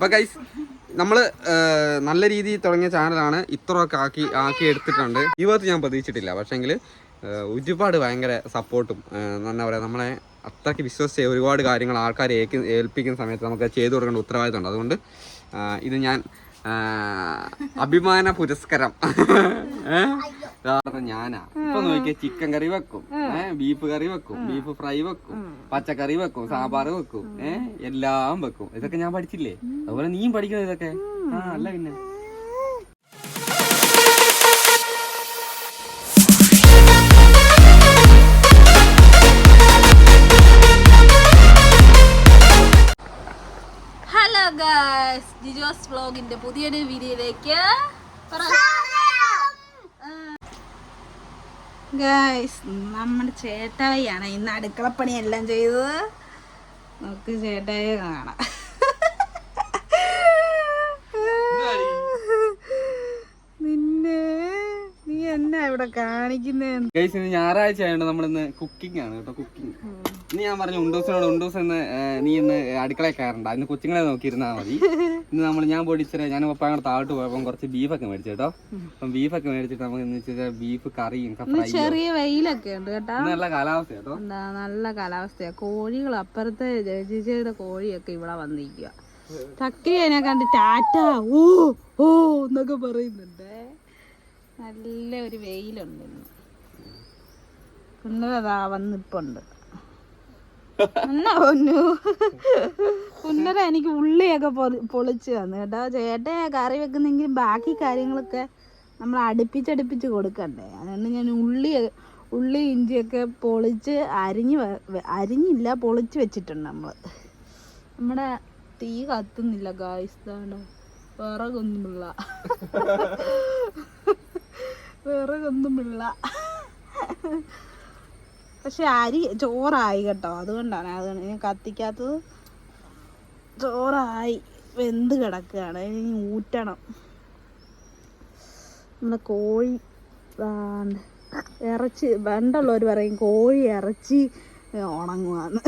അപ്പോൾ ഗൈസ് നമ്മൾ നല്ല രീതിയിൽ തുടങ്ങിയ ചാനലാണ്. ഇത്രയൊക്കെ ആക്കി എടുത്തിട്ടുണ്ട്. ഈ ഭാഗത്ത് ഞാൻ പ്രതീക്ഷിച്ചിട്ടില്ല. പക്ഷേങ്കിൽ ഒരുപാട് ഭയങ്കര സപ്പോർട്ടും എന്താ പറയുക, നമ്മളെ അത്രയ്ക്ക് വിശ്വസിച്ച് ഒരുപാട് കാര്യങ്ങൾ ആൾക്കാരെ ഏൽപ്പിക്കുന്ന സമയത്ത് നമുക്ക് ചെയ്തു കൊടുക്കേണ്ട ഉത്തരവാദിത്തമുണ്ട്. അതുകൊണ്ട് ഇത് ഞാൻ അഭിമാന പുരസ്കാരം ഞാനാ. ഇപ്പൊ നോക്കിയ ചിക്കൻ കറി വെക്കും, ബീഫ് കറി വെക്കും, ബീഫ് ഫ്രൈ വെക്കും, പച്ചക്കറി വെക്കും, സാമ്പാർ വെക്കും, എല്ലാം വെക്കും. ഇതൊക്കെ ഞാൻ പഠിച്ചില്ലേ? അതുപോലെ നീയും പഠിക്കണം ഇതൊക്കെ. അല്ല പിന്നെ ഹലോ ഗൈസ്, ജിജോസ് വ്ലോഗിന്റെ പുതിയൊരു വീഡിയോയിലേക്ക് ഗൈസ്. നമ്മുടെ ചേട്ടായിയാണ് ഇന്ന് അടുക്കളപ്പണിയെല്ലാം ചെയ്തത്. നമുക്ക് ചേട്ടായിയെ കാണാം. നീ എന്നാ ഇവിടെ കാണിക്കുന്നേ? ഗൈസ് ഇന്ന് ഞായറാഴ്ച ആയതുകൊണ്ട് നമ്മളിന്ന് കുക്കിംഗ് ആണ് കേട്ടോ. കുക്കിംഗ് ഇന്ന് ഞാൻ പറഞ്ഞു ഉണ്ടൂസ് ഇന്ന് നീ ഇന്ന് അടുക്കളയിൽ കയറണ്ട, ഇന്ന് കൊച്ചുങ്ങളെ നോക്കിയിരുന്നാൽ മതി. ഇന്ന് ഞാൻ പൊടിച്ചത് ഞാൻ പപ്പാങ്ങോട്ട് താഴോട്ട് പോയപ്പോൾ കുറച്ച് ബീഫൊക്കെ മേടിച്ചു കേട്ടോ. അപ്പം ബീഫൊക്കെ മേടിച്ചിട്ട് നമുക്ക് ഇന്ന് ബീഫ് കറിയും ചെറിയ വെയിലൊക്കെ ഉണ്ട് കേട്ടോ. നല്ല കാലാവസ്ഥ കേട്ടോ, നല്ല കാലാവസ്ഥയാ. കോഴികൾ അപ്പുറത്തെ ചേച്ചിയുടെ കോഴിയൊക്കെ ഇവിടെ വന്നിരിക്കുക. ചക്കരി അതിനെ കണ്ട് ടാറ്റ ഓ ഓ എന്നൊക്കെ പറയുന്നുണ്ട്. നല്ല ഒരു വെയിലുണ്ട് ഇന്ന്. കുന്നരതാ വന്നിപ്പുണ്ട്. എന്നാ പൊന്നു കുന്നര എനിക്ക് ഉള്ളിയൊക്കെ പൊളിച്ച് തന്നു കേട്ടോ. ചേട്ടയെ കറി വെക്കുന്നെങ്കിൽ ബാക്കി കാര്യങ്ങളൊക്കെ നമ്മൾ അടുപ്പിച്ചടുപ്പിച്ച് കൊടുക്കണ്ടേ. അതുകൊണ്ട് ഞാൻ ഉള്ളി ഇഞ്ചിയൊക്കെ പൊളിച്ച് അരിഞ്ഞില്ല, പൊളിച്ച് വെച്ചിട്ടുണ്ട് നമ്മൾ. നമ്മുടെ തീ കത്തുന്നില്ല ഗായ്സ്. ഇതാണ് വിറകൊന്നുമില്ല. പക്ഷെ ചോറായി കേട്ടോ. അതുകൊണ്ടാണ് ഞാൻ കത്തിക്കാത്തത്. ചോറായി വെന്ത് കിടക്കുകയാണ്. ഇനി ഊറ്റണം. നമ്മുടെ കോഴി ഇറച്ചി പണ്ടുള്ളവർ പറയും കോഴി ഇറച്ചി ഉണങ്ങുവാന്ന്.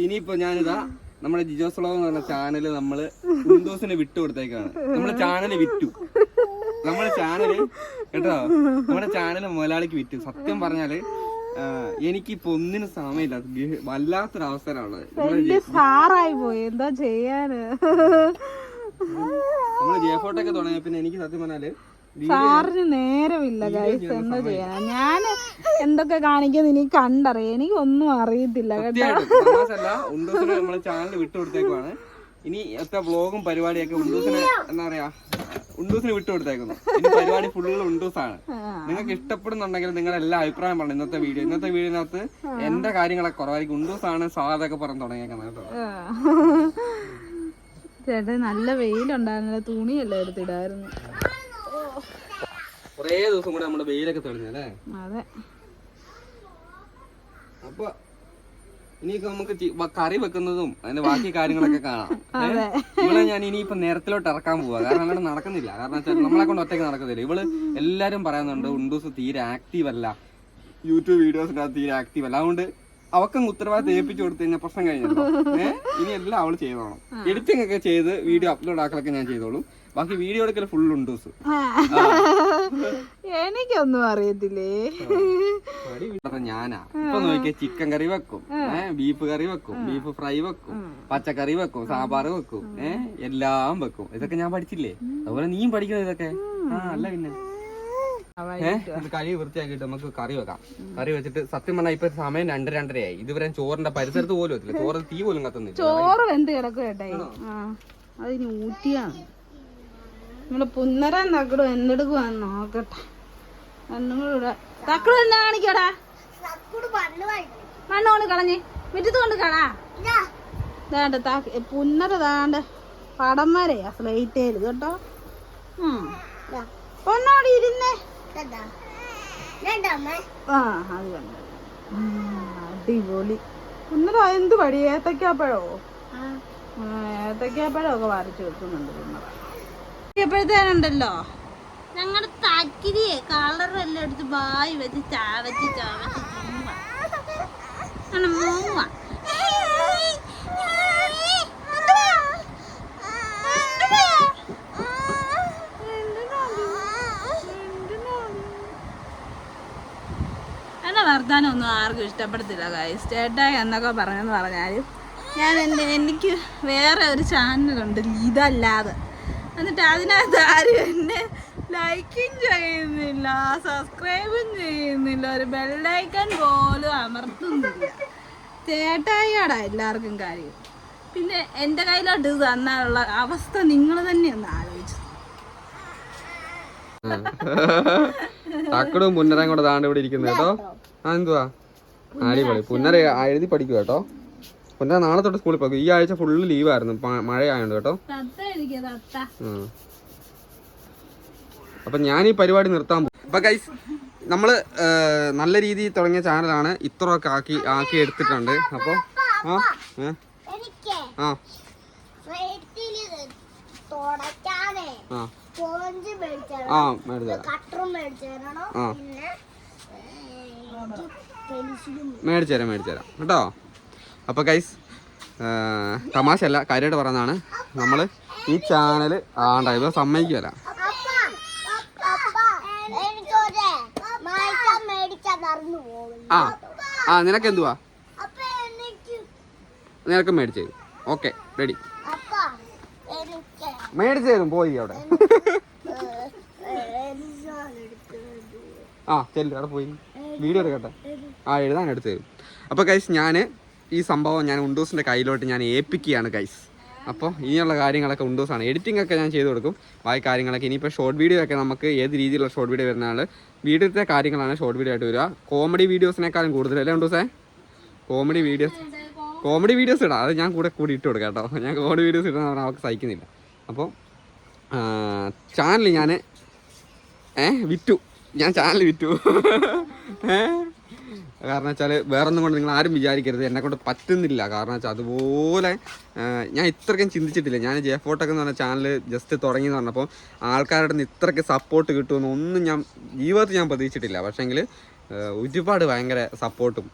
ഇനിയിപ്പോ ഞാനിതാ നമ്മുടെ ജിജോസ് വ്ലോഗ് എന്ന് പറഞ്ഞ ചാനല് നമ്മള് ഉണ്ടൂസിന് വിട്ടു കൊടുത്തേക്കാണ്. നമ്മളെ ചാനല് വിറ്റു. നമ്മുടെ ചാനല് കേട്ടോ, നമ്മുടെ ചാനല് മുതലാളിക്ക് വിറ്റു. സത്യം പറഞ്ഞാല് എനിക്കിപ്പോ ഒന്നിനും സമയമില്ല. വല്ലാത്തൊരു അവസരമാണ്. സാറായി പോയി എന്താ ചെയ്യാന്. നമ്മള് ജയഫോട്ടൊക്കെ തുടങ്ങിയ പിന്നെ എനിക്ക് സത്യം പറഞ്ഞാല് സാറിന് നേരമില്ല ഗൈസ്. എന്താ ചെയ്യാനാ, ഞാൻ എന്തൊക്കെ കാണിക്കുന്നത് എനിക്ക് കണ്ടറിയാം. എനിക്ക് ഒന്നും അറിയത്തില്ല കേട്ടോ. ഉണ്ടൂസിന് നമ്മളെ ചാനൽ വിട്ടുകൊടുത്തേക്കുവാണ്. ഇനി എത്ര വ്ലോഗും പരിപാടിയൊക്കെ ഉണ്ടൂസിന് എന്താ പറയാ ഉണ്ടൂസിന് വിട്ടുകൊടുത്തേക്കുന്നു. ഇനി പരിപാടി ഫുള്ള് ഉണ്ടൂസാണ്. നിങ്ങൾക്ക് ഇഷ്ടപ്പെടുന്നുണ്ടെങ്കിൽ നിങ്ങളുടെ എല്ലാ അഭിപ്രായം പറഞ്ഞു. ഇന്നത്തെ വീഡിയോനകത്ത് എന്റെ കാര്യങ്ങളൊക്കെ കുറവായിരിക്കും. ഉണ്ടൂസാണ് സ്വാദൊക്കെ പറഞ്ഞു തുടങ്ങിയേക്കുന്നത് കേട്ടോ. ചേട്ടാ നല്ല വെയിലുണ്ടായിരുന്നില്ല, തുണിയല്ല എടുത്തിടായിരുന്നു. കുറേ ദിവസം കൂടെ നമ്മുടെ വെയിലൊക്കെ തെളിഞ്ഞല്ലേ. അതെ. അപ്പൊ ഇനിയൊക്കെ നമുക്ക് കറി വെക്കുന്നതും അതിന്റെ ബാക്കി കാര്യങ്ങളൊക്കെ കാണാം. ഇവിടെ ഞാൻ ഇനിയിപ്പോ നേരത്തിലോട്ട് ഇറക്കാൻ പോവാ. കാരണം അങ്ങനെ നടക്കുന്നില്ല. കാരണം വെച്ചാൽ നമ്മളെ കൊണ്ട് ഒറ്റയ്ക്ക് നടക്കുന്നില്ല. ഇവള് എല്ലാരും പറയുന്നുണ്ട് ഉണ്ടൂസ് തീരെ ആക്റ്റീവ് അല്ല, യൂട്യൂബ് വീഡിയോസിനകത്ത് തീരെ ആക്റ്റീവ് അല്ല. അതുകൊണ്ട് അവക്കങ്ങ് ഉത്തരവാദിത്തം ഏൽപ്പിച്ചു കൊടുത്തു കഴിഞ്ഞാൽ പ്രശ്നം കഴിഞ്ഞല്ലോ. ഇനി എല്ലാം അവള് ചെയ്തോണം. എഡിറ്റിംഗ് ഒക്കെ ചെയ്ത് വീഡിയോ അപ്ലോഡ് ആക്കലൊക്കെ ഞാൻ ചെയ്തോളും. ബാക്കി വീഡിയോ എടുക്കൽ ഫുൾ ഉണ്ടൂസ്. എനിക്കൊന്നും അറിയത്തില്ലേ. ഞാനാ. ഇപ്പൊ നോക്കിയ ചിക്കൻ കറി വെക്കും, ബീഫ് കറി വെക്കും, ബീഫ് ഫ്രൈ വെക്കും, പച്ചക്കറി വെക്കും, സാമ്പാർ വെക്കും, എല്ലാം വെക്കും. ഇതൊക്കെ ഞാൻ പഠിച്ചില്ലേ? അതുപോലെ നീയും പഠിക്കണം ഇതൊക്കെ. അല്ല പിന്നെ കറി വൃത്തിയാക്കിട്ട് നമുക്ക് കറി വെക്കാം. കറി വെച്ചിട്ട് സത്യം പറഞ്ഞാൽ ഇപ്പൊ സമയം 2-2:30 ഇതുവരെ ചോറിന്റെ പരിസരത്ത് പോലും എത്തില്ല. ചോറിൽ തീ പോലും കത്തുന്നില്ല. ചോറ് വെന്ത് കിടക്കും കേട്ടോ. അതിന് ഊറ്റിയാണ് നമ്മള് പുന്നരം തക്കടും എന്തെടുക്കുവാന്ന് നോക്കട്ടെ. തക്കടും എന്നാ കാണിക്കടാ, മണ്ണ് കൊണ്ട് കളഞ്ഞ് മുറ്റത്ത് കൊണ്ട് കളാ. ദാണ്ട് പുന്നര ദാണ്ട് പടം വരെയാ സ്ലൈറ്റേല് കേട്ടോ. ഒന്നോടി ഇരുന്നേ. അത് കണ്ട അടിപൊളി പുന്നര. എന്ത് പടി ഏത്തക്കാപ്പഴോ? ഏത്തക്കാപ്പഴമൊക്കെ വരച്ച് വെക്കുന്നുണ്ട് പുന്നര. എപ്പോഴത്തേനുണ്ടല്ലോ ഞങ്ങളുടെ തക്കിരിയെ കളറെല്ലാം എടുത്ത് ബായി വെച്ച് ചാവച്ച് മൂവ. ആർക്കും ഇഷ്ടപ്പെടത്തില്ല ഗൈസ്. ചേട്ടായി എന്നൊക്കെ പറഞ്ഞെന്ന് പറഞ്ഞാലും എനിക്ക് വേറെ ഒരു ചാനലുണ്ട് ഇതല്ലാതെ, എന്നിട്ട് അതിനകത്ത് ആരും എന്നെ ലൈക്കും ചെയ്യുന്നില്ല, സബ്സ്ക്രൈബും ചെയ്യുന്നില്ല, ഒരു ബെല്ലൈക്കൺ പോലും അമർത്തുന്നില്ല. ചേട്ടായിയാടാ എല്ലാവർക്കും കാര്യം. പിന്നെ എൻ്റെ കയ്യിലോട്ട് ഇത് തന്നാലുള്ള അവസ്ഥ നിങ്ങൾ തന്നെ ഒന്ന് ആലോചിച്ചു. തക്കടും പുന്നരയും കൂടെ താണ്ട് ഇവിടെ ഇരിക്കുന്നത് കേട്ടോ. എന്തുവാ അടിപൊളി. പുന്നര എഴുതി പഠിക്കും കേട്ടോ. പുന്നര നാളെ തൊട്ട് സ്കൂളിൽ പോകും. ഈ ആഴ്ച ഫുള്ള് ലീവായിരുന്നു, മഴയായോണ്ട് കേട്ടോ. അപ്പൊ ഞാൻ ഈ പരിപാടി നിർത്താൻ പോകും. അപ്പൊ ഗൈസ്, നമ്മള് നല്ല രീതിയിൽ തുടങ്ങിയ ചാനലാണ്, ഇത്രയൊക്കെ ആക്കി എടുത്തിട്ടുണ്ട്. അപ്പൊ മേടിച്ചുതരാം കേട്ടോ. അപ്പൊ ഗൈസ്, തമാശയല്ല, കാര്യമായിട്ട് പറയുന്നതാണ്. നമ്മള് ഈ ചാനല് ഇവ സമ്മതിക്കുമല്ല. നിനക്ക് എന്തുവാ? നിനക്ക് മേടിച്ചു തരും. Okay, ready. മേടിച്ചു തരും. പോയി അവിടെ ചെല്ലു, അവിടെ പോയി വീഡിയോ എടുക്കട്ടെ. എഴുതാൻ എടുത്തു തരും. അപ്പോൾ ഗൈസ്, ഈ സംഭവം ഞാൻ ഉണ്ടൂസിൻ്റെ കയ്യിലോട്ട് ഞാൻ ഏൽപ്പിക്കുകയാണ് ഗൈസ്. അപ്പോൾ ഇനിയുള്ള കാര്യങ്ങളൊക്കെ ഉണ്ടൂസാണ്. എഡിറ്റിംഗ് ഒക്കെ ഞാൻ ചെയ്ത് കൊടുക്കും, ബാക്കി കാര്യങ്ങളൊക്കെ. ഇനിയിപ്പോൾ ഷോർട്ട് വീഡിയോ ഒക്കെ നമുക്ക് ഏത് രീതിയിലുള്ള ഷോർട്ട് വീഡിയോ വരുന്നതാണ്, വീഡിയോത്തെ കാര്യങ്ങളാണ് ഷോർട്ട് വീഡിയോ ആയിട്ട് വരിക. കോമഡി വീഡിയോസിനേക്കാളും കൂടുതലല്ലേ ഉണ്ടൂസേ? കോമഡി വീഡിയോസ് ഇടാം, അത് ഞാൻ കൂടി ഇട്ട് കൊടുക്കാം കേട്ടോ. ഞാൻ കോമഡി വീഡിയോസ് ഇടുന്ന പറഞ്ഞാൽ അവർക്ക് സഹിക്കുന്നില്ല. അപ്പോൾ ചാനൽ ഞാൻ ചാനൽ വിറ്റു. കാരണം വെച്ചാൽ വേറൊന്നും കൊണ്ട് നിങ്ങൾ ആരും വിചാരിക്കരുത്, എന്നെക്കൊണ്ട് പറ്റുന്നില്ല. കാരണം വെച്ചാൽ അതുപോലെ ഞാൻ ഇത്രയ്ക്കും ചിന്തിച്ചിട്ടില്ല. ഞാൻ ജെഫോട്ടൊക്കെ എന്ന് പറഞ്ഞ ചാനൽ ജസ്റ്റ് തുടങ്ങിയെന്ന് പറഞ്ഞപ്പോൾ ആൾക്കാരുടെ നിന്ന് ഇത്രയ്ക്ക് സപ്പോർട്ട് കിട്ടുമെന്ന് ഒന്നും ഞാൻ ജീവിതത്തിൽ ഞാൻ പ്രതീക്ഷിച്ചിട്ടില്ല. പക്ഷേങ്കിൽ ഒരുപാട് ഭയങ്കര സപ്പോർട്ടും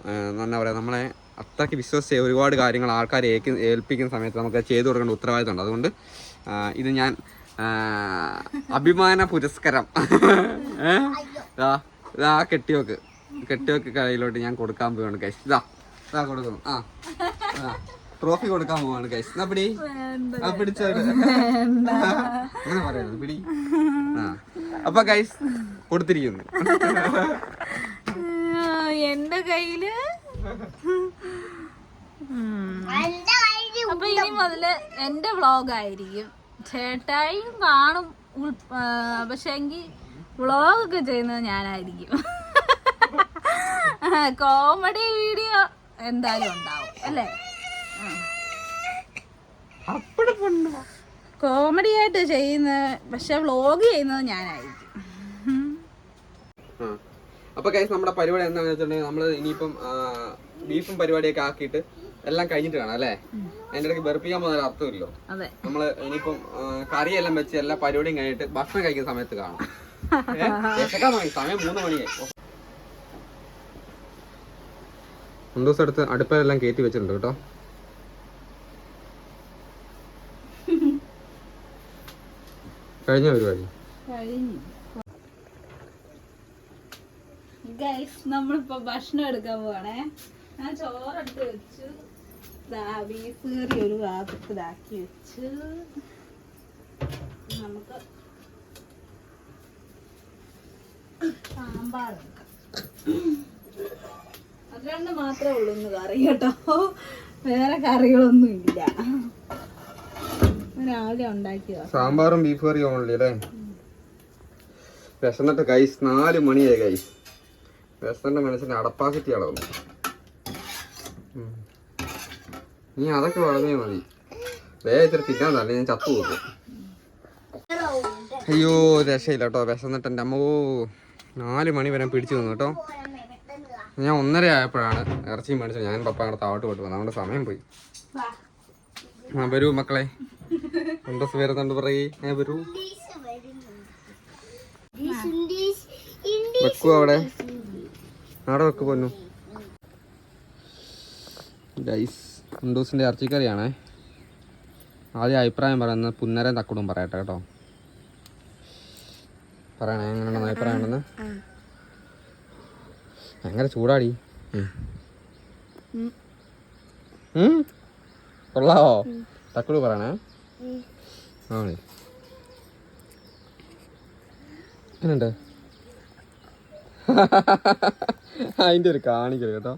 എന്താ പറയുക, നമ്മളെ അത്രയ്ക്ക് വിശ്വസിച്ച് ഒരുപാട് കാര്യങ്ങൾ ആൾക്കാരെ ഏൽപ്പിക്കുന്ന സമയത്ത് നമുക്ക് ചെയ്തു കൊടുക്കേണ്ട ഉത്തരവാദിത്തമുണ്ട്. അതുകൊണ്ട് ഇത് ഞാൻ അഭിമാന പുരസ്കാരം കെട്ടിയോക്ക് കയ്യിലോട്ട് ഞാൻ കൊടുക്കാൻ പോവാണ് ഗൈസ്. ഇതാ കൊടുക്കുന്നു. ട്രോഫി കൊടുക്കാൻ പോവാണ് ഗൈസ്. എന്നാ പിടി, പിടിച്ചോ. അങ്ങനെ പറയുന്നത് പിടി. അപ്പൊ ഗൈസ് കൊടുത്തിരിക്കുന്നു എന്റെ കയ്യില്. അപ്പൊ ഇനി മുതല് എന്റെ വ്ളോഗായിരിക്കും. ചേട്ടായും കാണും, പക്ഷെ എങ്കിൽ വ്ളോഗൊക്കെ ചെയ്യുന്നത് ഞാനായിരിക്കും. കോമഡി വീഡിയോ എന്തായാലും ഉണ്ടാവും അല്ലേ? കോമഡി ആയിട്ട് ചെയ്യുന്ന, പക്ഷെ വ്ളോഗ് ചെയ്യുന്നത് ഞാനായിരിക്കും. അപ്പൊ ഗൈസ്, നമ്മുടെ പരിപാടി എന്താണെന്ന് വെച്ചിട്ടുണ്ടെങ്കിൽ നമ്മള് ഇനിയിപ്പം ബീഫും പരിപാടിയൊക്കെ ആക്കിയിട്ട് എല്ലാം കഴിഞ്ഞിട്ട് കാണാം അല്ലേ? അതിന്റെ ഇടയ്ക്ക് വെറുപ്പിക്കാൻ പോകുന്ന അർത്ഥമില്ലോ. നമ്മള് ഇനിയിപ്പം കറിയെല്ലാം വെച്ച് എല്ലാ പരിപാടിയും കഴിഞ്ഞിട്ട് ഭക്ഷണം കഴിക്കുന്ന സമയത്ത് കാണാം. സമയം 3 മണിയായി. ദിവസം അടുത്ത് അടുപ്പെല്ലാം കയറ്റി വെച്ചിട്ടുണ്ട് കേട്ടോ. കഴിഞ്ഞ പരിപാടി നമ്മളിപ്പോ ഭക്ഷണം എടുക്കാൻ പോവാണേ. ഞാൻ ചോറെടുത്ത് വെച്ചു, ബീഫ് കറി ഒരു ഭാഗത്ത് ഇതാക്കി വെച്ചു. നമുക്ക് സാമ്പാർ അത് രണ്ട് മാത്രമേ ഉള്ളൂ ഇന്ന് കറി കേട്ടോ, വേറെ കറികളൊന്നും ഇല്ല. രാവിലെ ഉണ്ടാക്കിയതാ സാമ്പാറും ബീഫ് കറിയും ഓൺലി അല്ലേ? വിശന്നിട്ട് ഗൈസ് 4 മണിയായി ഗൈസ്. വിശന്നിട്ട് മനസ്സിന് അടപ്പാസിറ്റി അളവുന്നു. നീ അതൊക്കെ വളർന്നേ മതി, വേഗം ഇത്തിരി തിന്നാൻ തന്നെ, ഞാൻ ചത്തു പോകും. അയ്യോ രക്ഷയില്ല കേട്ടോ, വിശന്നിട്ട് എൻ്റെ അമ്മോ 4 മണി വരെ പിടിച്ചു തന്നു കേട്ടോ. ഞാൻ 1:30 ആയപ്പോഴാണ് ഇറച്ചി മേടിച്ചത്. ഞാൻ പപ്പാടെ താവട്ട് പോയിട്ട് വന്നു, നമ്മുടെ സമയം പോയി. വരൂ മക്കളെ, ഉണ്ടസ് വരുന്നുണ്ട്, പറയേ വരൂ. വെക്കൂ അവിടെ വെക്ക് പോന്നു. ഗൈസ്, ഉണ്ടൂസിൻ്റെ ഇറച്ചിക്കറിയാണേ. ആദ്യം അഭിപ്രായം പറയുന്നത് പുന്നരയും തക്കുടും പറയട്ടെ കേട്ടോ. പറയണേ എങ്ങനെയുണ്ടെന്ന് അഭിപ്രായം ഉണ്ടെന്ന്. ഭയങ്കര ചൂടാടി. കൊള്ളാവോ? തക്കുളു പറയണേ. ആണേ എന്നുണ്ട് അതിൻ്റെ ഒരു കാണിക്കല് കേട്ടോ.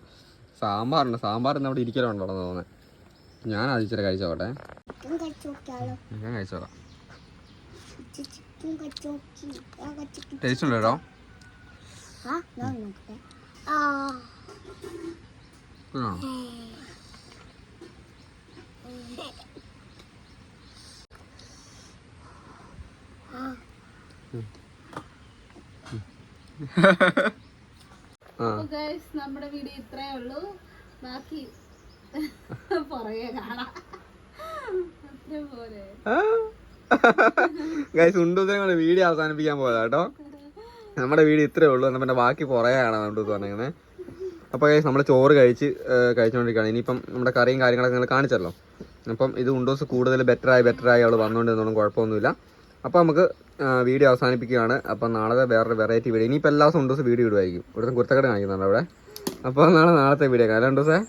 സാമ്പാറുണ്ട്. സാമ്പാർ ഇന്ന് അവിടെ ഇരിക്കലുണ്ടോ തോന്നുന്നത്. ഞാൻ അത് ഇച്ചിരി കഴിച്ചോട്ടെ. ഞാൻ കഴിച്ചോളാം. ടേസ്റ്റ് ഉണ്ട് കേട്ടോ. നമ്മുടെ വീഡിയോ ഇത്രേ ഉള്ളൂ. ബാക്കി പുറകെ കാണാം. ഗൈസ് ഉണ്ടൂസിനെ കൊണ്ട് വീഡിയോ അവസാനിപ്പിക്കാൻ പോയതാ കേട്ടോ. നമ്മുടെ വീഡിയോ ഇത്രേ ഉള്ളൂ. എന്നാൽ പിന്നെ ബാക്കി പുറകെ കാണാം ഉണ്ടൂസ് പറഞ്ഞിങ്ങനെ. അപ്പോൾ ഗൈസ് നമ്മൾ ചോറ് കഴിച്ചുകൊണ്ടിരിക്കുകയാണ്. ഇനിയിപ്പം നമ്മുടെ കറിയും കാര്യങ്ങളൊക്കെ നിങ്ങൾ കാണിച്ചല്ലോ. അപ്പം ഇത് ഉണ്ടൂസ് കൂടുതൽ ബെറ്ററായി അവൾ വന്നുകൊണ്ടിരുന്നോളും, കുഴപ്പമൊന്നുമില്ല. അപ്പോൾ നമുക്ക് വീഡിയോ അവസാനിപ്പിക്കുകയാണ്. അപ്പം നാളെ വേറൊരു വെറൈറ്റി വീഡിയോ. ഇനിയിപ്പോൾ എല്ലാ ദിവസവും ഉണ്ടൂസ് വീഡിയോ ഇടുമായിരിക്കും. ഇവിടുത്തെ കുരുത്തക്കട കാണിക്കുന്നുണ്ട് അവിടെ. അപ്പോൾ നാളത്തെ വീഡിയോ കാണാം ഉണ്ടൂസേ.